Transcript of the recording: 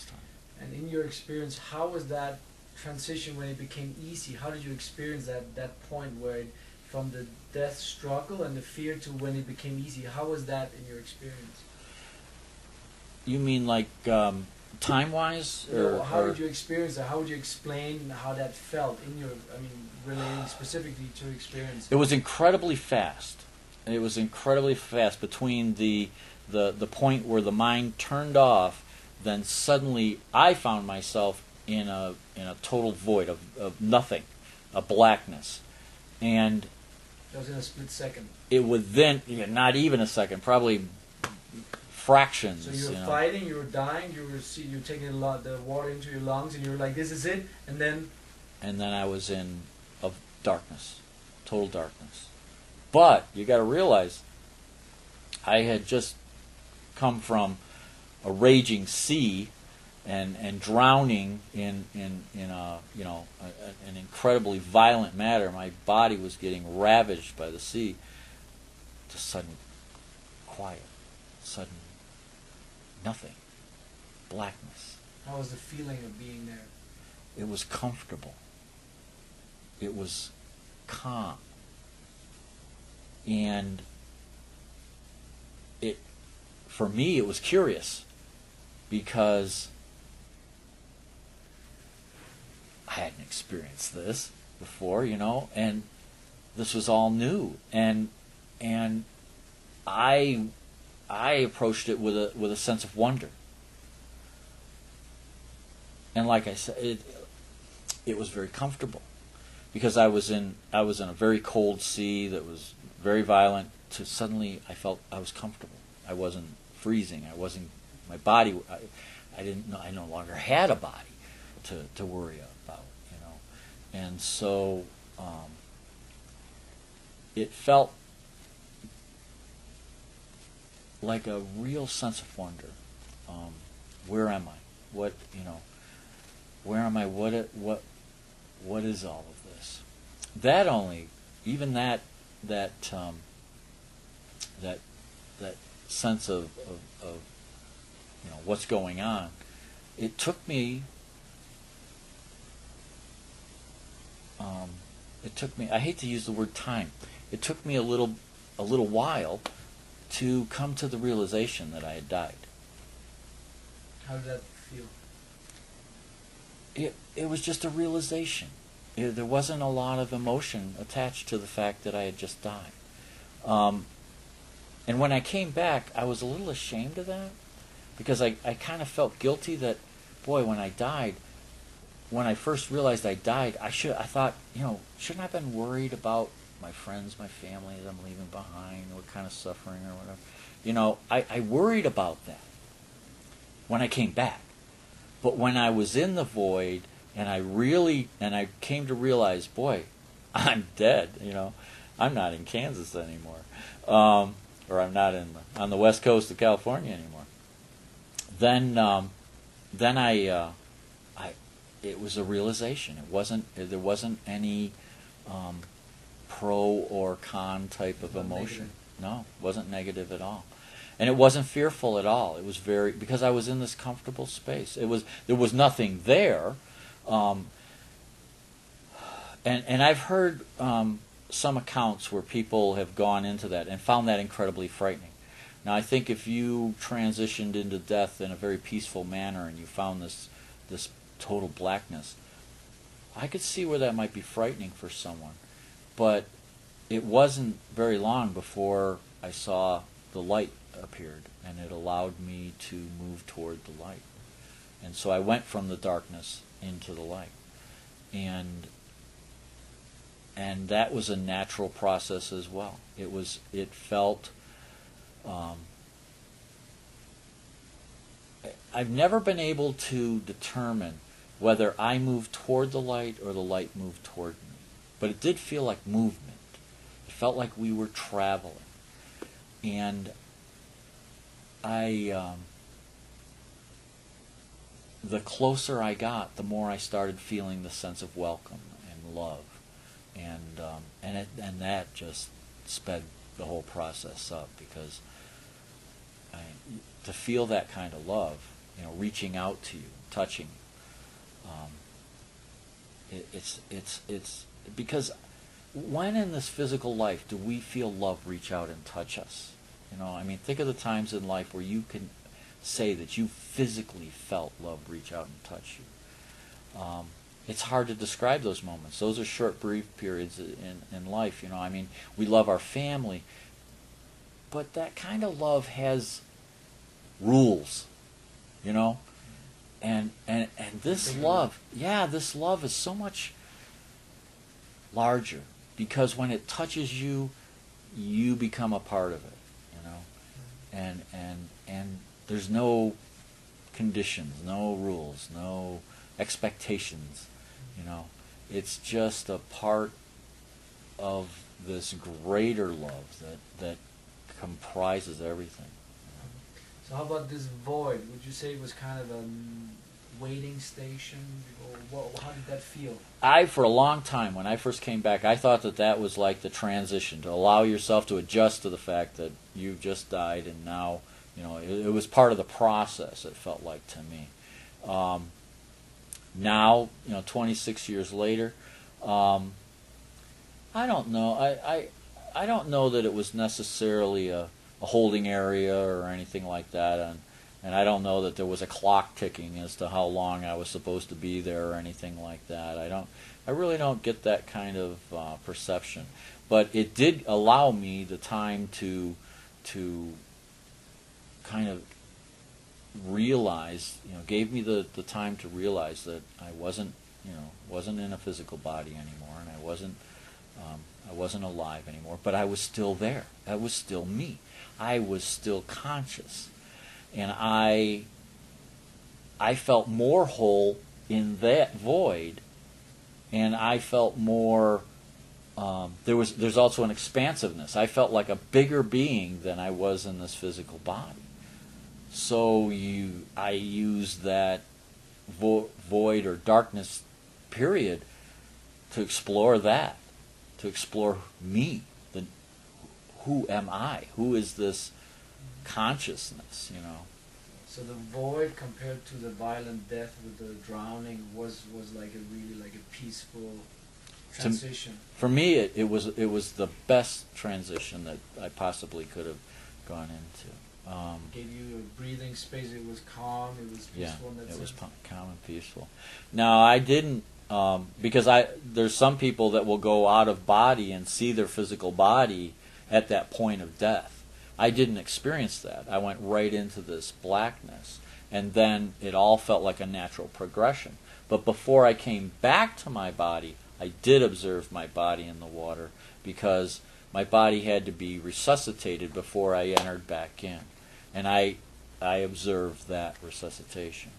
time. And in your experience, how was that transition when it became easy? How did you experience that point where from the death struggle and the fear to when it became easy? How was that in your experience? You mean like time-wise? How did you experience that? How would you explain how that felt in your, relating specifically to your experience? It was incredibly fast. It was incredibly fast between the point where the mind turned off, then suddenly I found myself in a total void of nothing, a blackness. And that was in a split second. It would then, not even a second, probably fractions. So you were fighting, you were dying, you were taking the water into your lungs, and you were like, "This is it," and then I was in darkness, total darkness. But you got to realize, I had just come from a raging sea and drowning in a an incredibly violent manner. My body was getting ravaged by the sea. To sudden quiet, sudden nothing, blackness. How was the feeling of being there? It was comfortable. It was calm. And for me, it was curious because I hadn't experienced this before, and this was all new. And I approached it with a sense of wonder. And like I said, it was very comfortable because I was in a very cold sea that was very violent. To suddenly I felt I was comfortable. I wasn't freezing. I wasn't. My body. I didn't know. I no longer had a body to worry about. And so it felt like a real sense of wonder. Where am I? What Where am I? What is all of this? That only, even that sense of what's going on. It took me. I hate to use the word time. It took me a little while to come to the realization that I had died. How did that feel? It was just a realization. There wasn't a lot of emotion attached to the fact that I had just died. And when I came back, I was a little ashamed of that because I kind of felt guilty that, boy, when I died, when I first realized I died, I thought, shouldn't I have been worried about my friends, my family that I'm leaving behind, what kind of suffering or whatever. I worried about that when I came back. But when I was in the void and I came to realize, boy, I'm dead, I'm not in Kansas anymore. Or I'm not on the west coast of California anymore. Then it was a realization. There wasn't any pro or con type of emotion. No, it wasn't negative at all. And it wasn't fearful at all. It was because I was in this comfortable space. There was nothing there. And I've heard some accounts where people have gone into that and found that incredibly frightening. Now, I think if you transitioned into death in a very peaceful manner and you found this total blackness, I could see where that might be frightening for someone. But it wasn't very long before I saw the light appeared, and it allowed me to move toward the light. And so I went from the darkness into the light. And that was a natural process as well. It felt I've never been able to determine whether I moved toward the light or the light moved toward me. But it did feel like movement. It felt like we were traveling. And the closer I got, the more I started feeling the sense of welcome and love. And that just sped the whole process up because to feel that kind of love reaching out to you, touching. It's because when in this physical life do we feel love reach out and touch us? I mean, think of the times in life where you can say that you physically felt love reach out and touch you. It's hard to describe those moments. Those are short, brief periods in life. I mean, we love our family, but that kind of love has rules, and this love, this love is so much larger, because when it touches you, you become a part of it, and there's no conditions, no rules, no expectations, it's just a part of this greater love that comprises everything. So how about this void? Would you say it was kind of a waiting station? Or how did that feel? For a long time, when I first came back, I thought that was like the transition, to allow yourself to adjust to the fact that you just died, and now, it was part of the process, it felt like to me. Now, 26 years later, I don't know. I don't know that it was necessarily a holding area or anything like that, and I don't know that there was a clock ticking as to how long I was supposed to be there or anything like that. I really don't get that kind of perception, but it did allow me the time to kind of realize, gave me the time to realize that I wasn't in a physical body anymore, and I wasn't alive anymore, but I was still there. I was still me. I was still conscious, and I felt more whole in that void, and I felt more. There's also an expansiveness. I felt like a bigger being than I was in this physical body. So I used that void or darkness period to explore that, to explore me. Who am I? Who is this consciousness? So the void compared to the violent death with the drowning was like a peaceful transition. For me, it was the best transition that I possibly could have gone into. Gave you a breathing space. It was calm. It was peaceful. Yeah, it was calm and peaceful. Now, I didn't, because there's some people that will go out of body and see their physical body at that point of death. I didn't experience that. I went right into this blackness, and then it all felt like a natural progression. But before I came back to my body, I did observe my body in the water, because my body had to be resuscitated before I entered back in. And I observed that resuscitation.